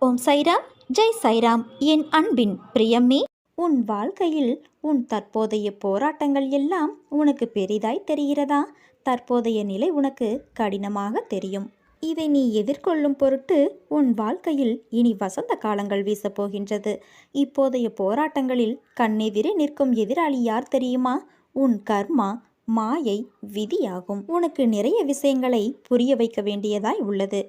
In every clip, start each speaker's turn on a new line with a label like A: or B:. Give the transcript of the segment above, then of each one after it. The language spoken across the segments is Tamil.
A: ஓம் சைராம், ஜெய் சைராம். என் அன்பின் பிரியமே, உன் வாழ்க்கையில் உன் தற்போதைய போராட்டங்கள் எல்லாம் உனக்கு பெரிதாய் தெரிகிறதா? தற்போதைய நிலை உனக்கு கடினமாக தெரியும். இதை நீ எதிர்கொள்ளும் பொருட்டு உன் வாழ்க்கையில் இனி வசந்த காலங்கள் வீசப்போகின்றது. இப்போதைய போராட்டங்களில் கண்ணெதிரே நிற்கும் எதிராளி யார் தெரியுமா? உன் கர்மா, மாயை, விதியாகும். உனக்கு நிறைய விஷயங்களை புரிய வைக்க வேண்டியதாய் உள்ளது.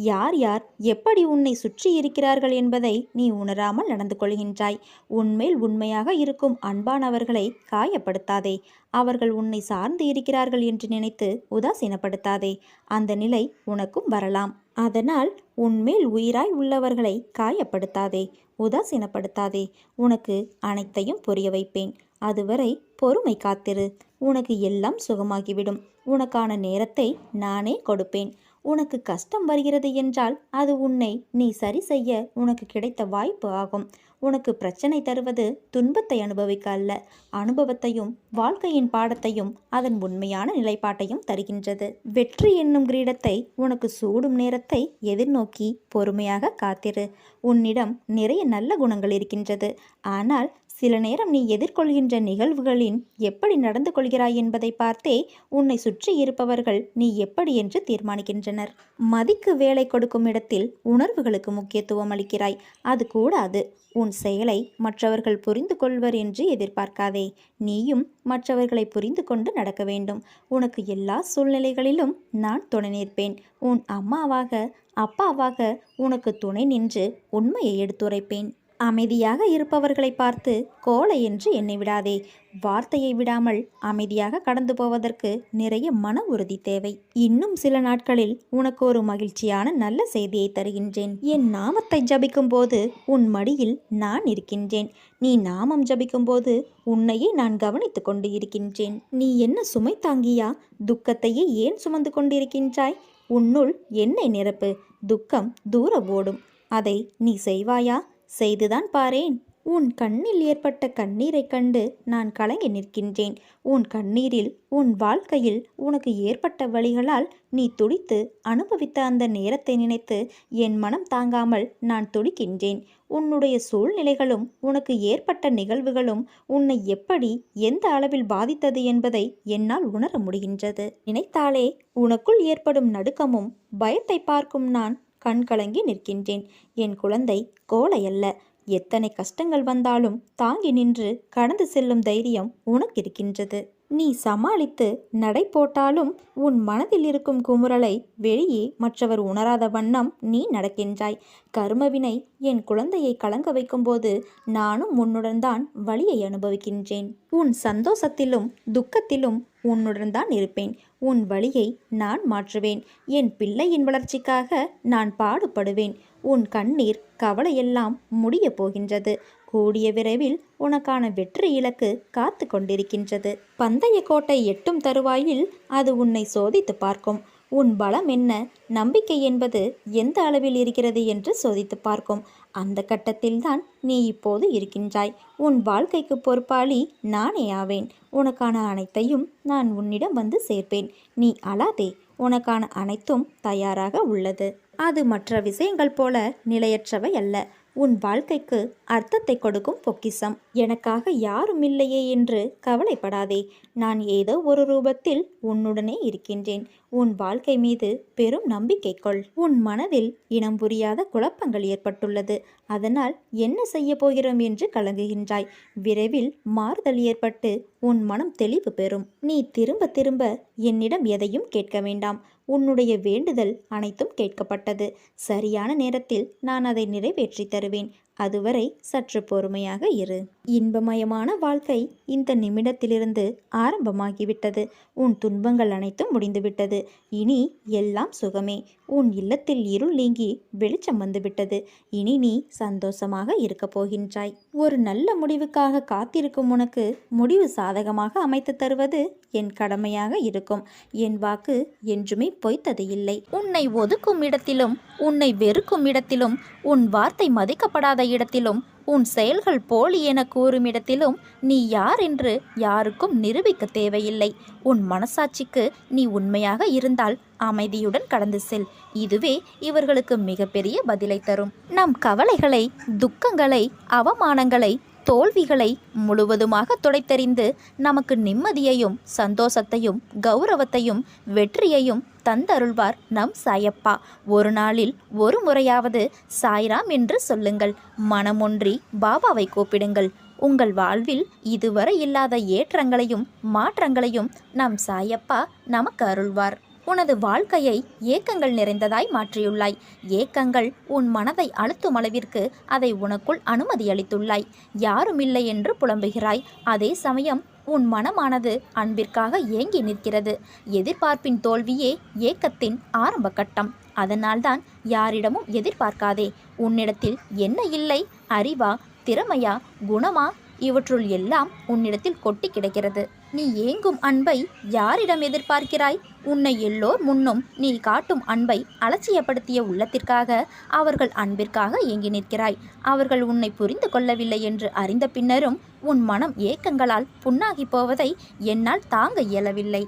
A: யார் யார் எப்படி உன்னை சுற்றி இருக்கிறார்கள் என்பதை நீ உணராமல் நடந்து கொள்கின்றாய். உன்மேல் உண்மையாக இருக்கும் அன்பானவர்களை காயப்படுத்தாதே. அவர்கள் உன்னை சார்ந்து இருக்கிறார்கள் என்று நினைத்து உதாசீனப்படுத்தாதே. அந்த நிலை உனக்கும் வரலாம். அதனால் உன்மேல் உயிராய் உள்ளவர்களை காயப்படுத்தாதே, உதாசீனப்படுத்தாதே. உனக்கு அனைத்தையும் புரிய வைப்பேன். அதுவரை பொறுமை காத்திரு. உனக்கு எல்லாம் சுகமாகிவிடும். உனக்கான நேரத்தை நானே கொடுப்பேன். உனக்கு கஷ்டம் வருகிறது என்றால் அது உன்னை நீ சரி செய்ய உனக்கு கிடைத்த வாய்ப்பு ஆகும். உனக்கு பிரச்சனை தருவது துன்பத்தை அனுபவிக்க அல்ல, அனுபவத்தையும் வாழ்க்கையின் பாடத்தையும் அதன் உண்மையான நிலைப்பாட்டையும் தருகின்றது. வெற்றி என்னும் கிரீடத்தை உனக்கு சூடும் நேரத்தை எதிர்நோக்கி பொறுமையாக காத்திரு. உன்னிடம் நிறைய நல்ல குணங்கள் இருக்கின்றது. ஆனால் சில நேரம் நீ எதிர்கொள்கின்ற நிகழ்வுகளின் எப்படி நடந்து கொள்கிறாய் என்பதை பார்த்தே உன்னை சுற்றி இருப்பவர்கள் நீ எப்படி என்று தீர்மானிக்கின்றனர். மதிக்கு வேலை கொடுக்கும் இடத்தில் உணர்வுகளுக்கு முக்கியத்துவம் அளிக்கிறாய். அது கூடாது. உன் செயலை மற்றவர்கள் புரிந்து கொள்வர் என்று எதிர்பார்க்காதே. நீயும் மற்றவர்களை புரிந்து கொண்டு நடக்க வேண்டும். உனக்கு எல்லா சூழ்நிலைகளிலும் நான் துணை நிற்பேன். உன் அம்மாவாக அப்பாவாக உனக்கு துணை நின்று உண்மையை எடுத்துரைப்பேன். அமைதியாக இருப்பவர்களை பார்த்து கோழை என்று எண்ணி விடாதே. வார்த்தையை விடாமல் அமைதியாக கடந்து போவதற்கு நிறைய மன உறுதி தேவை. இன்னும் சில நாட்களில் உனக்கு ஒரு மகிழ்ச்சியான நல்ல செய்தியை தருகின்றேன். என் நாமத்தை ஜபிக்கும் போது உன் மடியில் நான் இருக்கின்றேன். நீ நாமம் ஜபிக்கும் போது உன்னையே நான் கவனித்து கொண்டு இருக்கின்றேன். நீ என்ன சுமை தாங்கியா? துக்கத்தையே ஏன் சுமந்து கொண்டிருக்கின்றாய்? உன்னுள் என்னை நிரப்பு. துக்கம் தூர ஓடும். அதை நீ செய்வாயா? செய்துதான் பாரேன். உன் கண்ணில் ஏற்பட்ட கண்ணீரை கண்டு நான் கலங்கி நிற்கின்றேன். உன் கண்ணீரில் உன் வாழ்க்கையில் உனக்கு ஏற்பட்ட வழிகளால் நீ துடித்து அனுபவித்த அந்த நேரத்தை நினைத்து என் மனம் தாங்காமல் நான் துடிக்கின்றேன். உன்னுடைய சூழ்நிலைகளும் உனக்கு ஏற்பட்ட நிகழ்வுகளும் உன்னை எப்படி எந்த அளவில் பாதித்தது என்பதை என்னால் உணர முடிகின்றது. நினைத்தாலே உனக்குள் ஏற்படும் நடுக்கமும் பயத்தை பார்க்கும் நான் கண் கலங்கி நிற்கின்றேன். என் குழந்தை கோழை அல்ல. எத்தனை கஷ்டங்கள் வந்தாலும் தாங்கி நின்று கடந்து செல்லும் தைரியம் உனக்கு இருக்கின்றது. நீ சமாளித்து நடை போட்டாலும் உன் மனதில் இருக்கும் குமுறலை வெளியே மற்றவர் உணராத வண்ணம் நீ நடக்கின்றாய். கர்மவினை என் குழந்தையை கலங்க வைக்கும்போது நானும் உன்னுடன் தான் வலியை அனுபவிக்கின்றேன். உன் சந்தோஷத்திலும் துக்கத்திலும் உன்னுடன் தான் இருப்பேன். உன் வலியை நான் மாற்றுவேன். என் பிள்ளையின் வளர்ச்சிக்காக நான் பாடுபடுவேன். உன் கண்ணீர் கவலையெல்லாம் முடிய போகின்றது. கூடிய விரைவில் உனக்கான வெற்றி இலக்கு காத்து கொண்டிருக்கின்றது. பந்தய கோட்டை எட்டும் தருவாயில் அது உன்னை சோதித்து பார்க்கும். உன் பலம் என்ன, நம்பிக்கை என்பது எந்த அளவில் இருக்கிறது என்று சோதித்து பார்க்கும். அந்த கட்டத்தில்தான் நீ இப்போது இருக்கின்றாய். உன் வாழ்க்கைக்கு பொறுப்பாளி நானே ஆவேன். உனக்கான அனைத்தையும் நான் உன்னிடம் வந்து சேர்ப்பேன். நீ அழாதே. உனக்கான அனைத்தும் தயாராக உள்ளது. அது மற்ற விஷயங்கள் போல நிலையற்றவை அல்ல. உன் வாழ்க்கைக்கு அர்த்தத்தை கொடுக்கும் பொக்கிஷம். எனக்காக யாரும் இல்லையே என்று கவலைப்படாதே. நான் ஏதோ ஒரு ரூபத்தில் உன்னுடனே இருக்கின்றேன். உன் வாழ்க்கை மீது பெரும் நம்பிக்கை கொள். உன் மனதில் இனம் புரியாத குழப்பங்கள் ஏற்பட்டுள்ளது. அதனால் என்ன செய்ய போகிறோம் என்று கலங்குகின்றாய். விரைவில் மாறுதல் ஏற்பட்டு உன் மனம் தெளிவு பெறும். நீ திரும்ப திரும்ப என்னிடம் எதையும் கேட்க வேண்டாம். உன்னுடைய வேண்டுதல் அனைத்தும் கேட்கப்பட்டது. சரியான நேரத்தில் நான் அதை நிறைவேற்றி தருவேன். அதுவரை சற்று பொறுமையாக இரு. இன்பமயமான வாழ்க்கை இந்த நிமிடத்திலிருந்து ஆரம்பமாகிவிட்டது. உன் துன்பங்கள் அனைத்தும் முடிந்துவிட்டது. இனி எல்லாம் சுகமே. உன் இல்லத்தில் இருள் நீங்கி வெளிச்சம் வந்துவிட்டது. இனி நீ சந்தோஷமாக இருக்க போகின்றாய். ஒரு நல்ல முடிவுக்காக காத்திருக்கும் உனக்கு முடிவு சாதகமாக அமைத்து தருவது என் கடமையாக இருக்கும். என் வாக்கு என்றுமே பொய்த்தது இல்லை. உன்னை ஒதுக்கும் இடத்திலும் உன்னை வெறுக்கும் இடத்திலும் உன் வார்த்தை மதிக்கப்படாத இடத்திலும் உன் செயல்கள் போலி என கூறும் இடத்திலும் நீ யார் என்று யாருக்கும் நிரூபிக்க தேவையில்லை. உன் மனசாட்சிக்கு நீ உண்மையாக இருந்தால் அமைதியுடன் கடந்து செல். இதுவே இவர்களுக்கு மிகப்பெரிய பதிலை தரும். நம் கவலைகளை, துக்கங்களை, அவமானங்களை, தோல்விகளை முழுவதுமாக துடைத்தெறிந்து நமக்கு நிம்மதியையும் சந்தோஷத்தையும் கௌரவத்தையும் வெற்றியையும் தந்தருள்வார் நம் சாயப்பா. ஒரு நாளில் ஒரு முறையாவது சாய்ராம் என்று சொல்லுங்கள். மனமொன்றி பாபாவை கூப்பிடுங்கள். உங்கள் வாழ்வில் இதுவரை இல்லாத ஏற்றங்களையும் மாற்றங்களையும் நம் சாயப்பா நமக்கு அருள்வார். உனது வாழ்க்கையை ஏக்கங்கள் நிறைந்ததாய் மாற்றியுள்ளாய். ஏக்கங்கள் உன் மனதை அழுத்தும் அளவிற்கு அதை உனக்குள் அனுமதி அளித்துள்ளாய். யாரும் இல்லை என்று புலம்புகிறாய். அதே சமயம் உன் மனமானது அன்பிற்காக ஏங்கி நிற்கிறது. எதிர்பார்ப்பின் தோல்வியே ஏக்கத்தின் ஆரம்ப கட்டம். அதனால்தான் யாரிடமும் எதிர்பார்க்காதே. உன்னிடத்தில் என்ன இல்லை? அறிவா, திறமையா, குணமா? இவற்றுள் எல்லாம் உன்னிடத்தில் கொட்டி கிடக்கிறது. நீ ஏங்கும் அன்பை யாரிடம் எதிர்பார்க்கிறாய்? உன்னை எல்லோர் முன்னும் நீ காட்டும் அன்பை அலட்சியப்படுத்திய உள்ளத்திற்காக, அவர்கள் அன்பிற்காக ஏங்கி நிற்கிறாய். அவர்கள் உன்னை புரிந்து கொள்ளவில்லை என்று அறிந்த பின்னரும் உன் மனம் ஏக்கங்களால் புண்ணாகி போவதை என்னால் தாங்க இயலவில்லை.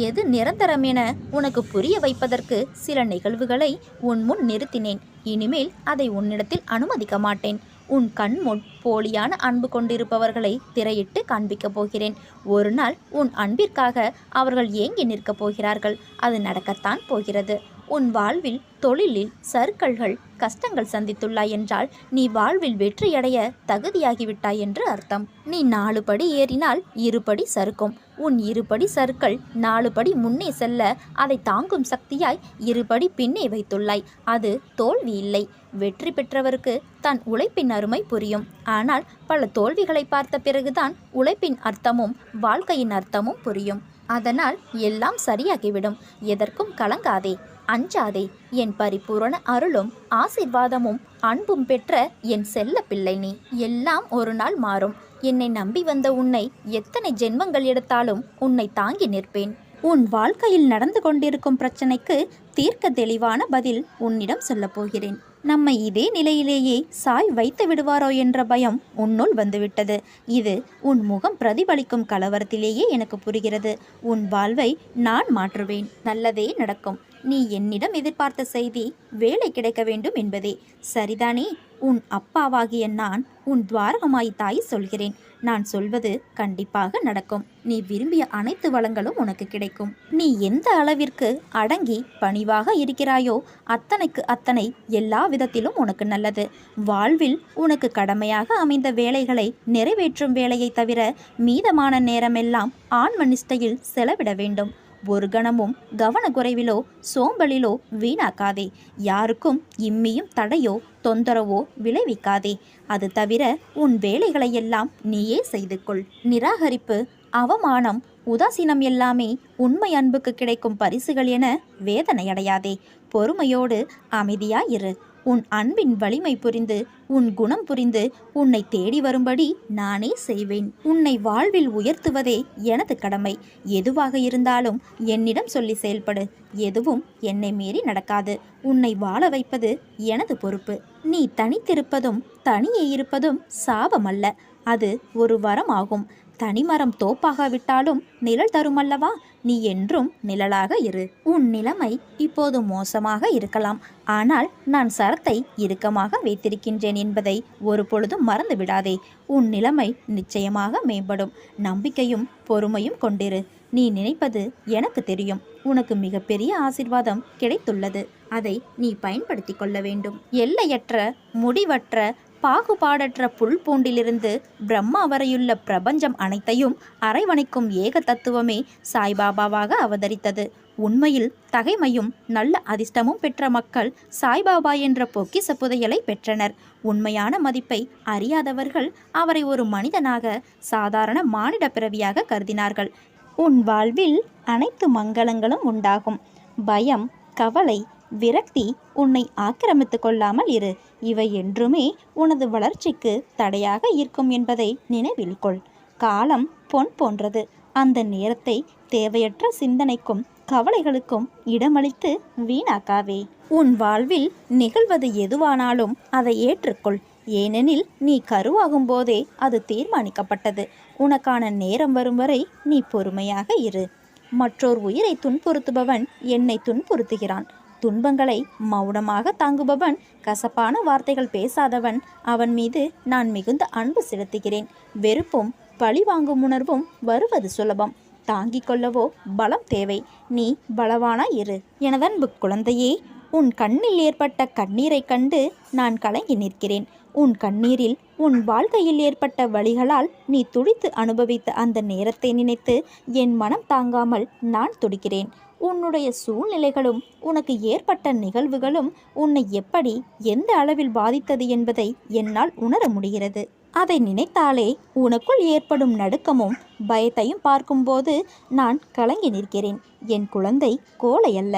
A: எது நிரந்தரம் என உனக்கு புரிய வைப்பதற்கு சில நிகழ்வுகளை உன் முன் நிறுத்தினேன். இனிமேல் அதை உன்னிடத்தில் அனுமதிக்க மாட்டேன். உன் கண்முன் போலியான அன்பு கொண்டிருப்பவர்களை திரையிட்டு காண்பிக்கப் போகிறேன். ஒரு நாள் உன் அன்பிற்காக அவர்கள் ஏங்கி நிற்கப் போகிறார்கள். அது நடக்கத்தான் போகிறது. உன் வாழ்வில் தொழிலில் சறுக்கல்கள், கஷ்டங்கள் சந்தித்துள்ளாய் என்றால் நீ வாழ்வில் வெற்றியடைய தகுதியாகிவிட்டாய் என்று அர்த்தம். நீ 4 படி ஏறினால் 2 படி சறுக்கும். உன் 2 படி சறுக்கல் 4 படி முன்னே செல்ல அதை தாங்கும் சக்தியாய் 2 படி பின்னே வைத்துள்ளாய். அது தோல்வி இல்லை. வெற்றி பெற்றவருக்கு தன் உழைப்பின் அருமை புரியும். ஆனால் பல தோல்விகளை பார்த்த பிறகுதான் உழைப்பின் அர்த்தமும் வாழ்க்கையின் அர்த்தமும் புரியும். அதனால் எல்லாம் சரியாகிவிடும். எதற்கும் கலங்காதே, அஞ்சாதே. என் பரிபூரண அருளும் ஆசீர்வாதமும் அன்பும் பெற்ற என் செல்ல பிள்ளை நீ. எல்லாம் ஒரு நாள் மாறும். என்னை நம்பி வந்த உன்னை எத்தனை ஜென்மங்கள் எடுத்தாலும் உன்னை தாங்கி நிற்பேன். உன் வாழ்க்கையில் நடந்து கொண்டிருக்கும் பிரச்சனைக்கு தீர்க்க தெளிவான பதில் உன்னிடம் சொல்லப் போகிறேன். நம்மை இதே நிலையிலேயே சாய் வைத்து விடுவாரோ என்ற பயம் உன்னுள் வந்துவிட்டது. இது உன் முகம் பிரதிபலிக்கும் கலவரத்திலேயே எனக்கு புரிகிறது. உன் வாழ்வை நான் மாற்றுவேன். நல்லதே நடக்கும். நீ என்னிடம் எதிர்பார்த்த செய்தி வேலை கிடைக்க வேண்டும் என்பதே. சரிதானே? உன் அப்பாவாகிய நான் உன் துவாரகமாய் தாய் சொல்கிறேன். நான் சொல்வது கண்டிப்பாக நடக்கும். நீ விரும்பிய அனைத்து வளங்களும் உனக்கு கிடைக்கும். நீ எந்த அளவிற்கு அடங்கி பணிவாக இருக்கிறாயோ அத்தனைக்கு அத்தனை எல்லா விதத்திலும் உனக்கு நல்லது. வாழ்வில் உனக்கு கடமையாக அமைந்த வேலைகளை நிறைவேற்றும் வேலையை தவிர மீதமான நேரமெல்லாம் ஆன்ம நிஷ்டையில் செலவிட வேண்டும். ஒரு கணமும் கவனக்குறைவிலோ சோம்பலிலோ வீணாக்காதே. யாருக்கும் இம்மியும் தடையோ தொந்தரவோ விளைவிக்காதே. அது தவிர உன் வேலைகளையெல்லாம் நீயே செய்து கொள். நிராகரிப்பு, அவமானம், உதாசீனம் எல்லாமே உண்மை அன்புக்கு கிடைக்கும் பரிசுகள் என வேதனையடையாதே. பொறுமையோடு அமைதியாயிரு. உன் அன்பின் வலிமை புரிந்து உன் குணம் புரிந்து உன்னை தேடி வரும்படி நானே செய்வேன். உன்னை வாழ்வில் உயர்த்துவதே எனது கடமை. எதுவாக இருந்தாலும் என்னிடம் சொல்லி செயல்படு. எதுவும் என்னை மீறி நடக்காது. உன்னை வாழ வைப்பது எனது பொறுப்பு. நீ தனித்திருப்பதும் தனியே இருப்பதும் சாபமல்ல, அது ஒரு வரம் ஆகும். தனிமரம் தோப்பாகாவிட்டாலும் நிழல் தருமல்லவா? நீ என்றும் நிழலாக இரு. உன் நிலைமை இப்போது மோசமாக இருக்கலாம். ஆனால் நான் சரத்தை இறுக்கமாக வைத்திருக்கின்றேன் என்பதை ஒரு பொழுதும் மறந்து விடாதே. உன் நிலைமை நிச்சயமாக மேம்படும். நம்பிக்கையும் பொறுமையும் கொண்டிரு. நீ நினைப்பது எனக்கு தெரியும். உனக்கு மிகப்பெரிய ஆசீர்வாதம் கிடைத்துள்ளது. அதை நீ பயன்படுத்தி கொள்ள வேண்டும். எல்லையற்ற, முடிவற்ற, பாகுபாடற்ற புல் பூண்டிலிருந்து பிரம்மா வரையுள்ள பிரபஞ்சம் அனைத்தையும் அரவணைக்கும் ஏக தத்துவமே சாய்பாபாவாக அவதரித்தது. உண்மையில் தகைமையும் நல்ல அதிர்ஷ்டமும் பெற்ற மக்கள் சாய்பாபா என்ற பொக்கிஷ புதையலை பெற்றனர். உண்மையான மதிப்பை அறியாதவர்கள் அவரை ஒரு மனிதனாக, சாதாரண மானிட பிறவியாக கருதினார்கள். உன் வாழ்வில் அனைத்து மங்களங்களும் உண்டாகும். பயம், கவலை, விரக்தி உன்னை ஆக்கிரமித்து கொள்ளாமல் இரு. இவை என்றுமே உனது வளர்ச்சிக்கு தடையாக இருக்கும் என்பதை நினைவில் கொள். காலம் பொன் போன்றது. அந்த நேரத்தை தேவையற்ற சிந்தனைக்கும் கவலைகளுக்கும் இடமளித்து வீணாக்காவே. உன் வாழ்வில் நிகழ்வது எதுவானாலும் அதை ஏற்றுக்கொள். ஏனெனில் நீ கருவாகும் போதே அது தீர்மானிக்கப்பட்டது. உனக்கான நேரம் வரும் வரை நீ பொறுமையாக இரு. மற்றோர் உயிரை துன்புறுத்துபவன் என்னை துன்புறுத்துகிறான். துன்பங்களை மௌனமாக தாங்குபவன், கசப்பான வார்த்தைகள் பேசாதவன், அவன் மீது நான் மிகுந்த அன்பு செலுத்துகிறேன். வெறுப்பும் பழிவாங்கும் உணர்வும் வருவது சுலபம். தாங்கிக் கொள்ளவோ பலம் தேவை. நீ பலவானாய் இரு. எனதன்பு குழந்தையே, உன் கண்ணில் ஏற்பட்ட கண்ணீரை கண்டு நான் கலங்கி நிற்கிறேன். உன் கண்ணீரில் உன் வாழ்க்கையில் ஏற்பட்ட வலிகளால் நீ துடித்து அனுபவித்த அந்த நேரத்தை நினைத்து என் மனம் தாங்காமல் நான் துடிக்கிறேன். உன்னுடைய சூழ்நிலைகளும் உனக்கு ஏற்பட்ட நிகழ்வுகளும் உன்னை எப்படி எந்த அளவில் பாதித்தது என்பதை என்னால் உணர முடிகிறது. அதை நினைத்தாலே உனக்குள் ஏற்படும் நடுக்கமும் பயத்தையும் பார்க்கும்போது நான் கலங்கி நிற்கிறேன். என் குழந்தை கோழை அல்ல.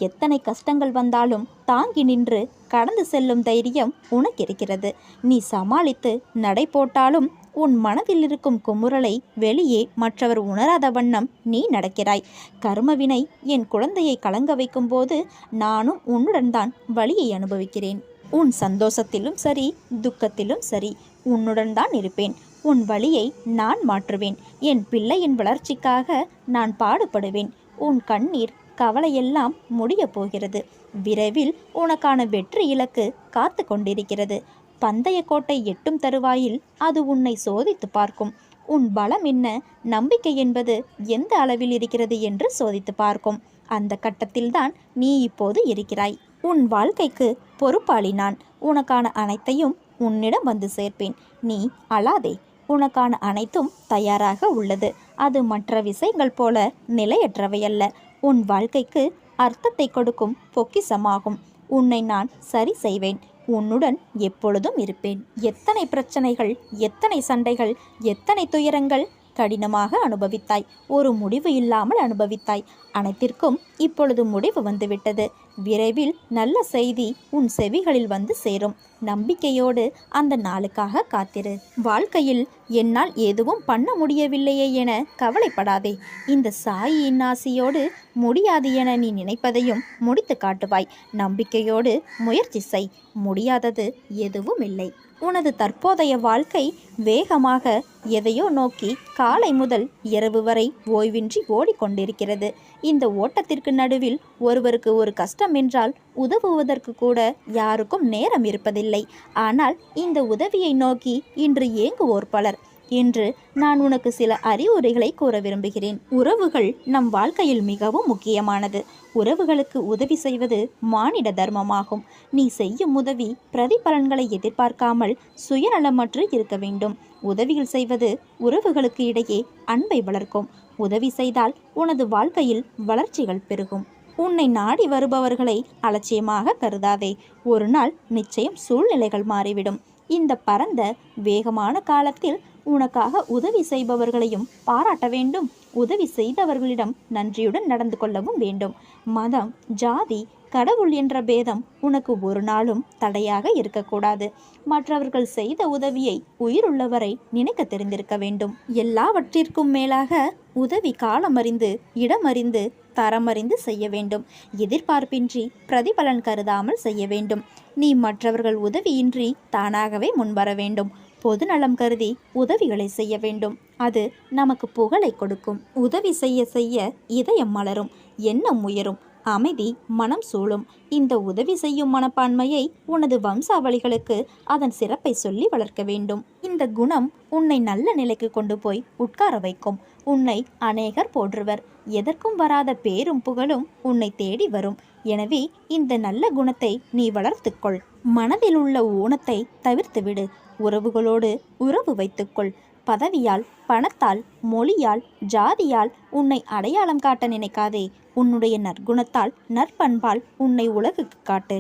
A: எத்தனை கஷ்டங்கள் வந்தாலும் தாங்கி நின்று கடந்து செல்லும் தைரியம் உனக்கு இருக்கிறது. நீ சமாளித்து நடை போட்டாலும் உன் மனதில் இருக்கும் குமுறலை வெளியே மற்றவர் உணராத வண்ணம் நீ நடக்கிறாய். கர்மவினை என் குழந்தையை கலங்க வைக்கும்போது நானும் உன்னுடன் தான் வலியை அனுபவிக்கிறேன். உன் சந்தோஷத்திலும் சரி, துக்கத்திலும் சரி, உன்னுடன் தான் இருப்பேன். உன் வலியை நான் மாற்றுவேன். என் பிள்ளையின் வளர்ச்சிக்காக நான் பாடுபடுவேன். உன் கண்ணீர் கவலையெல்லாம் முடிய போகிறது. விரைவில் உனக்கான வெற்றி இலக்கு காத்து கொண்டிருக்கிறது. பந்தய கோட்டை எட்டும் தருவாயில் அது உன்னை சோதித்து பார்க்கும். உன் பலம் என்ன, நம்பிக்கை என்பது எந்த அளவில் இருக்கிறது என்று சோதித்து பார்க்கும். அந்த கட்டத்தில்தான் நீ இப்போது இருக்கிறாய். உன் வாழ்க்கைக்கு பொறுப்பாளி நான். உனக்கான அனைத்தையும் உன்னிடம் வந்து சேர்ப்பேன். நீ அழாதே. உனக்கான அனைத்தும் தயாராக உள்ளது. அது மற்ற விஷயங்கள் போல நிலையற்றவையல்ல. உன் வாழ்க்கைக்கு அர்த்தத்தை கொடுக்கும் பொக்கிஷமாகும். உன்னை நான் சரி செய்வேன். உன்னுடன் எப்பொழுதும் இருப்பேன். எத்தனை பிரச்சனைகள், எத்தனை சண்டைகள், எத்தனை துயரங்கள் கடினமாக அனுபவித்தாய். ஒரு முடிவு இல்லாமல் அனுபவித்தாய். அனைத்திற்கும் இப்பொழுது முடிவு வந்துவிட்டது. விரைவில் நல்ல செய்தி உன் செவிகளில் வந்து சேரும். நம்பிக்கையோடு அந்த நாளுக்காக காத்திரு. வாழ்க்கையில் என்னால் எதுவும் பண்ண முடியவில்லையே என கவலைப்படாதே. இந்த சாயியின் ஆசியோடு முடியாது என நீ நினைப்பதையும் முடித்து காட்டுவாய். நம்பிக்கையோடு முயற்சி செய். முடியாதது எதுவும் இல்லை. உனது தற்போதைய வாழ்க்கை வேகமாக எதையோ நோக்கி காலை முதல் இரவு வரை ஓய்வின்றி ஓடிக்கொண்டிருக்கிறது. இந்த ஓட்டத்திற்கு நடுவில் ஒருவருக்கு ஒரு கஷ்டம் என்றால் உதவுவதற்கு கூட யாருக்கும் நேரம் இருப்பதில்லை. ஆனால் இந்த உதவியை நோக்கி இன்று ஏங்குவோர் பலர். இன்று நான் உனக்கு சில அறிவுரைகளை கூற விரும்புகிறேன். உறவுகள் நம் வாழ்க்கையில் மிகவும் முக்கியமானது. உறவுகளுக்கு உதவி செய்வது மானிட தர்மமாகும். நீ செய்யும் உதவி பிரதிபலன்களை எதிர்பார்க்காமல் சுயநலமற்று இருக்க வேண்டும். உதவிகள் செய்வது உறவுகளுக்கு இடையே அன்பை வளர்க்கும். உதவி செய்தால் உனது வாழ்க்கையில் வளர்ச்சிகள் பெருகும். உன்னை நாடி வருபவர்களை அலட்சியமாக கருதாதே. ஒரு நாள் நிச்சயம் சூழ்நிலைகள் மாறிவிடும். இந்த பரந்த வேகமான காலத்தில் உனக்காக உதவி செய்பவர்களையும் பாராட்ட வேண்டும். உதவி செய்தவர்களிடம் நன்றியுடன் நடந்து கொள்ளவும் வேண்டும். மதம், ஜாதி, கடவுள் என்ற பேதம் உனக்கு ஒரு நாளும் தடையாக இருக்கக்கூடாது. மற்றவர்கள் செய்த உதவியை உயிருள்ளவரை நினைக்க தெரிந்திருக்க வேண்டும். எல்லாவற்றிற்கும் மேலாக உதவி காலமறிந்து, இடமறிந்து, தரமறிந்து செய்ய வேண்டும். எதிர்பார்ப்பின்றி பிரதிபலன் கருதாமல் செய்ய வேண்டும். நீ மற்றவர்கள் உதவியின்றி தானாகவே முன்வர வேண்டும். பொது நலம் கருதி உதவிகளை செய்ய வேண்டும். அது நமக்கு புகழை கொடுக்கும். உதவி செய்ய செய்ய இதயம் மலரும், எண்ணம் உயரும், அமைதி மனம் சூழும். இந்த உதவி செய்யும் மனப்பான்மையை உனது வம்சாவளிகளுக்கு அதன் சிறப்பை சொல்லி வளர்க்க வேண்டும். இந்த குணம் உன்னை நல்ல நிலைக்கு கொண்டு போய் உட்கார வைக்கும். உன்னை அநேகர் போற்றுவர். எதற்கும் வராத பேரும் புகழும் உன்னை தேடி வரும். எனவே இந்த நல்ல குணத்தை நீ வளர்த்துக்கொள். மனதில் உள்ள ஊனத்தை தவிர்த்துவிடு. உறவுகளோடு உறவு வைத்துக்கொள். பதவியால், பணத்தால், மொழியால், ஜாதியால் உன்னை அடையாளம் காட்ட நினைக்காதே. உன்னுடைய நற்குணத்தால், நற்பண்பால் உன்னை உலகுக்கு காட்டு.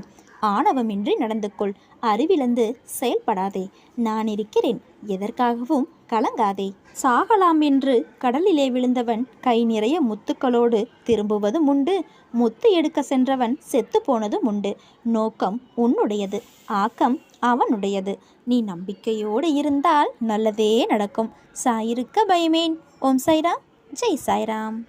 A: ஆணவமின்றி நடந்து கொள். அறிவிழந்து செயல்படாதே. நான் இருக்கிறேன். எதற்காகவும் கலங்காதே. சாகலாம் என்று கடலிலே விழுந்தவன் கை நிறைய முத்துக்களோடு திரும்புவதும் உண்டு. முத்து எடுக்க சென்றவன் செத்து போனதும் உண்டு. நோக்கம் உன்னுடையது, ஆக்கம் அவனுடையது. நீ நம்பிக்கையோடு இருந்தால் நல்லதே நடக்கும். சாயிருக்க பயமேன். ஓம் சாய்ராம். ஜெய் சாய்ராம்.